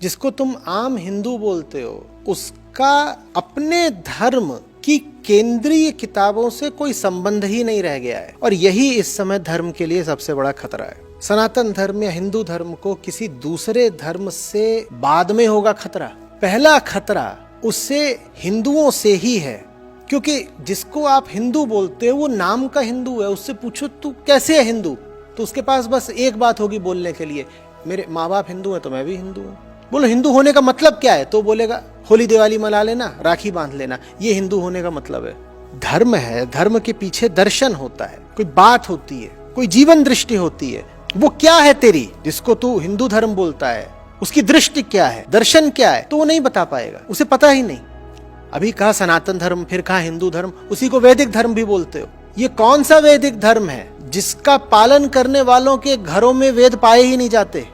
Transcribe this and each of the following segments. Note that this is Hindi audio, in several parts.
जिसको तुम आम हिंदू बोलते हो, उसका अपने धर्म की केंद्रीय किताबों से कोई संबंध ही नहीं रह गया है। और यही इस समय धर्म के लिए सबसे बड़ा खतरा है। सनातन धर्म या हिंदू धर्म को किसी दूसरे धर्म से बाद में होगा खतरा। पहला खतरा उससे हिंदुओं से ही है, क्योंकि जिसको आप हिंदू बोलते हो वो नाम का हिंदू है। उससे पूछो तू कैसे है हिंदू, तो उसके पास बस एक बात होगी बोलने के लिए, मेरे माँ बाप हिंदू हैं तो मैं भी हिंदू हूँ। बोलो हिंदू होने का मतलब क्या है, तो बोलेगा होली दिवाली मना लेना, राखी बांध लेना, ये हिंदू होने का मतलब है। धर्म है, धर्म के पीछे दर्शन होता है, कोई बात होती है, कोई जीवन दृष्टि होती है। वो क्या है तेरी, जिसको तू हिंदू धर्म बोलता है, उसकी दृष्टि क्या है, दर्शन क्या है, तो वो नहीं बता पाएगा, उसे पता ही नहीं। अभी कहा सनातन धर्म, फिर कहा हिंदू धर्म, उसी को वैदिक धर्म भी बोलते हो। ये कौन सा वैदिक धर्म है जिसका पालन करने वालों के घरों में वेद पाए ही नहीं जाते।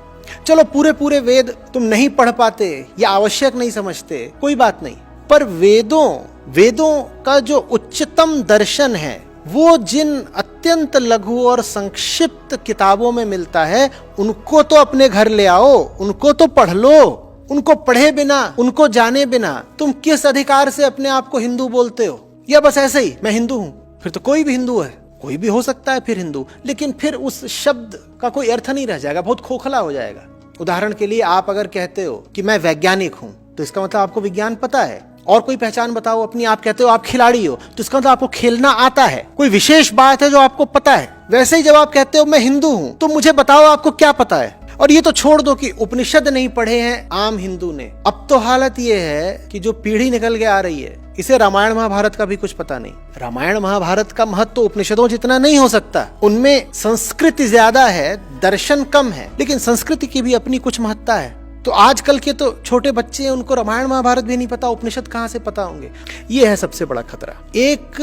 चलो पूरे वेद तुम नहीं पढ़ पाते या आवश्यक नहीं समझते, कोई बात नहीं, पर वेदों का जो उच्चतम दर्शन है वो जिन अत्यंत लघु और संक्षिप्त किताबों में मिलता है, उनको तो अपने घर ले आओ, उनको तो पढ़ लो। उनको पढ़े बिना, उनको जाने बिना तुम किस अधिकार से अपने आप को हिंदू बोलते हो? या बस ऐसे ही मैं हिंदू हूं, फिर तो कोई भी हिंदू है, कोई भी हो सकता है फिर हिंदू, लेकिन फिर उस शब्द का कोई अर्थ नहीं रह जाएगा, बहुत खोखला हो जाएगा। उदाहरण के लिए आप अगर कहते हो कि मैं वैज्ञानिक हूं, तो इसका मतलब आपको विज्ञान पता है। और कोई पहचान बताओ अपनी, आप कहते हो आप खिलाड़ी हो, तो इसका मतलब आपको खेलना आता है, कोई विशेष बात है जो आपको पता है। वैसे ही जब आप कहते हो मैं हिंदू हूं, तो मुझे बताओ आपको क्या पता है। और ये तो छोड़ दो कि उपनिषद नहीं पढ़े हैं आम हिंदू ने, अब तो हालत ये है कि जो पीढ़ी निकल के आ रही है, इसे रामायण महाभारत का भी कुछ पता नहीं। रामायण महाभारत का महत्व तो उपनिषदों जितना नहीं हो सकता, उनमें संस्कृति ज्यादा है, दर्शन कम है, लेकिन संस्कृति की भी अपनी कुछ महत्ता है। तो आजकल के तो छोटे बच्चे हैं, उनको रामायण महाभारत भी नहीं पता, उपनिषद कहाँ से पता होंगे। ये है सबसे बड़ा खतरा। एक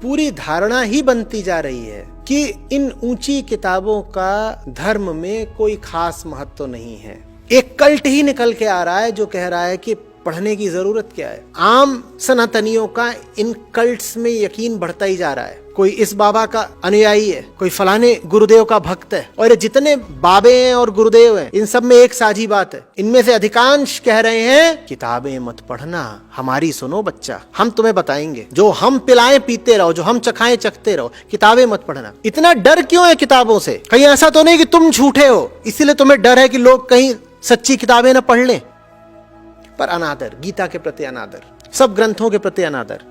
पूरी धारणा ही बनती जा रही है कि इन ऊंची किताबों का धर्म में कोई खास महत्व नहीं है। एक कल्ट ही निकल के आ रहा है जो कह रहा है कि पढ़ने की जरूरत क्या है। आम सनातनियों का इन कल्ट्स में यकीन बढ़ता ही जा रहा है। कोई इस बाबा का अनुयायी है, कोई फलाने गुरुदेव का भक्त है, और ये जितने बाबे हैं और गुरुदेव हैं, इन सब में एक साझी बात है। इनमें से अधिकांश कह रहे हैं किताबें मत पढ़ना, हमारी सुनो बच्चा, हम तुम्हें बताएंगे, जो हम पिलाएं पीते रहो, जो हम चखाएं चखते रहो, किताबें मत पढ़ना। इतना डर क्यों है किताबों से? कहीं ऐसा तो नहीं कि तुम झूठे हो इसीलिए तुम्हें डर है कि लोग कहीं सच्ची किताबें न पढ़ लें? पर अनादर, गीता के प्रति अनादर, सब ग्रंथों के प्रति अनादर,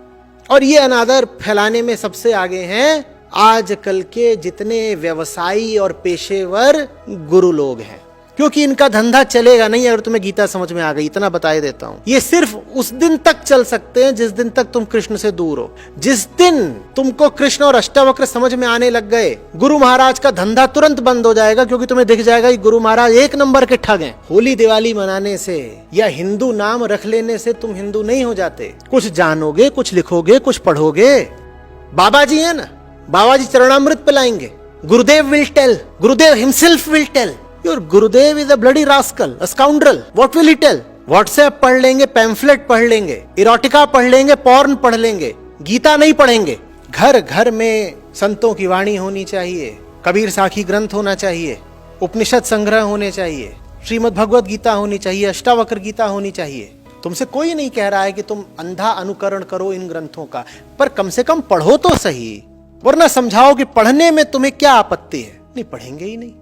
और ये अनादर फैलाने में सबसे आगे हैं आजकल के जितने व्यवसायी और पेशेवर गुरु लोग हैं, क्योंकि इनका धंधा चलेगा नहीं अगर तुम्हें गीता समझ में आ गई। इतना बता देता हूं, ये सिर्फ उस दिन तक चल सकते हैं जिस दिन तक तुम कृष्ण से दूर हो। जिस दिन तुमको कृष्ण और अष्टावक्र समझ में आने लग गए, गुरु महाराज का धंधा तुरंत बंद हो जाएगा, क्योंकि तुम्हें दिख जाएगा कि गुरु महाराज एक नंबर के ठग हैं। होली दिवाली मनाने से या हिंदू नाम रख लेने से तुम हिंदू नहीं हो जाते। कुछ जानोगे, कुछ लिखोगे, कुछ पढ़ोगे। बाबा जी है ना, बाबा जी चरणामृत पिलाएंगे, Gurudev will tell, Gurudev himself will tell, Your Gurudev is a bloody rascal, a scoundrel. What will he tell? WhatsApp पढ़ लेंगे, पैम्फलेट पढ़ लेंगे, इरोटिका पढ़ लेंगे, पॉर्न पढ़ लेंगे, गीता नहीं पढ़ेंगे। घर घर में संतों की वाणी होनी चाहिए, कबीर साखी ग्रंथ होना चाहिए, उपनिषद संग्रह होने चाहिए, श्रीमद् भगवत गीता होनी चाहिए, अष्टावक्र गीता होनी चाहिए। तुमसे कोई नहीं कह रहा है कि तुम अंधा अनुकरण करो इन ग्रंथों का, पर कम से कम पढ़ो तो सही, वरना समझाओ कि पढ़ने में तुम्हें क्या आपत्ति है। नहीं पढ़ेंगे ही नहीं।